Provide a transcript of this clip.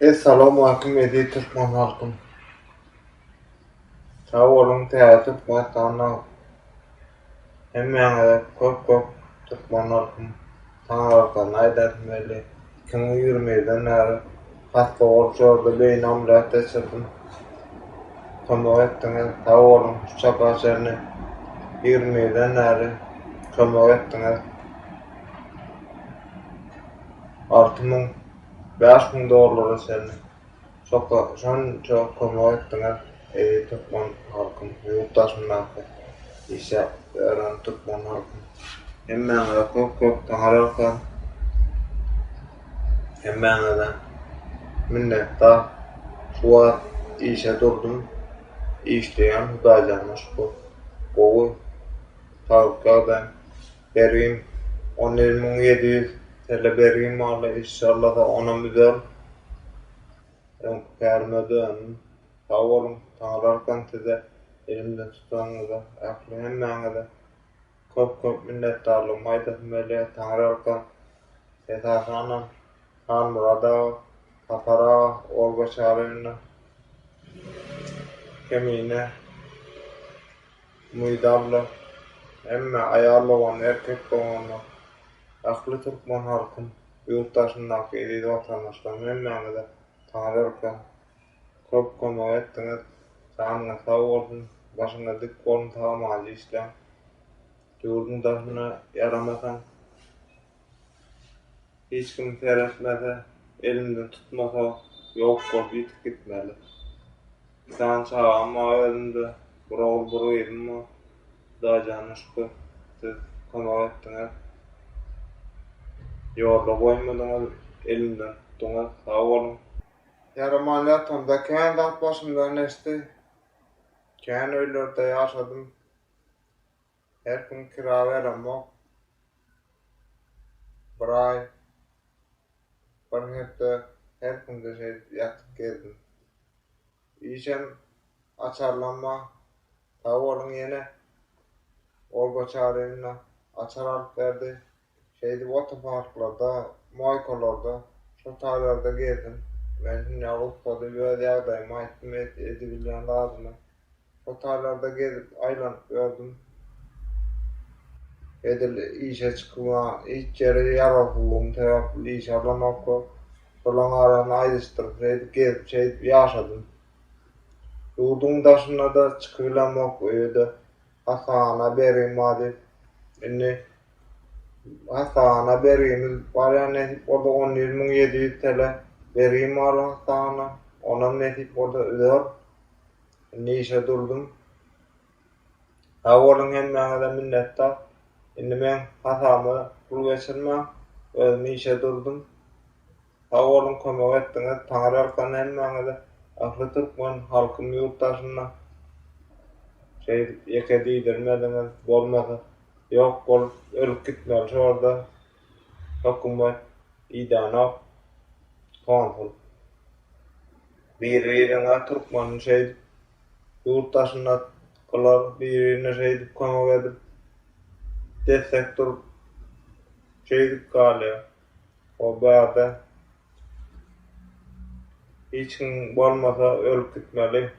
Assalamu alaikum edi Türkmen halkım. Sağ olun teatr muhatanna hemmeňe köp Türkmen halkım. Taňarkan aýdatmeli. 2020-den näre hatda orçorda beýin amrat geçirdim. Kömek etdiňiz. Sağ olun. Şu çapaçaryny 20-den näre kömek etdiňiz. 6000 5000 dolara seni. Çok kömek etdiňiz. Türkmen halkym, yurttaşymdan işe yaran Türkmen halkym. Hemmeňe köp taňarkan, hemmeňe de minnettar. Şu wagt işe durdum. İşleýän Hudaýjana şükür. Gowy tawakkaldan berim 10700 TL berim Allah inşallah da ona müdür. Kärmeden sağ olun, taňarkan size elimde tutanyňyza, akly hemmeňe de köp minnetdarlygym aýdapmeli. Taňarkan esasanan Hanmurada, Papara, Orgaçaryna, Kemine, Muýdalla, emme aýarlawan erkek bolany akly Türkmen halkym, yurttaşymdan edi wataşlaryň hemmeňe de taňarkan köp kömek etdiňiz. Sanyňyz sag bolsun, başyňyz dik bolun, tamam işlem. Ýurdun daşyna yaramasaň, hiç kim teretmese, elimden tutmasa, ýok bolup ýitip gitmeli. Sen çağırma önünde, buru edinme, daha canışkı, siz kömek etdiniz. Yolda koymadınız, elimden tuttunuz, sağ olun. Yaramanlatamda kän dağ başımdan esti, kän öýlerde ýaşadym. Her gün kira veremok. Bir ay, bir hepde, her günde ýatyp geldim. İşem açarlanma, sağ olun ýene. Orgaçaryna açar alyp berdi. Otoparklarda, moýkalarda, şu taýlarda gezdim. Men şimdi Avrupa'da bir ýagdaýymy aýtdym, edebilýän lazymy. Şu taýlarda gezip aýlanyp gördüm. Edil işe çıkma, hiç yere yararlılığım tevaplı iş alamak yok. Solan aranı ayrıştırıp, gezip yaşadım. Yurdun daşına da çıkılamak öyle. Hasana berim adip. Hasana berimiz var ya nesip orada 10.700 TL berim var hasana. Ona nesip orada öder. İşe durdum. Havolun hemmeňe de minnettar. Indi men hasamy pul geçirmem, özüm işe durdum. Sağ olun, kömek etdiňiz. Taňarkan hemmeňe de akly Türkmen halkym, yurttaşymdan ýeke diýdirmediňiz, bolmasa ýok bolup ölüp gitmeli şorda. Hökümet idana konsul bir-birine Türkmen yurttaşyna kılar, bir-birine kömek edip destek durup galýar. O bärde hiç kim bolmasa ölüp gitmeli.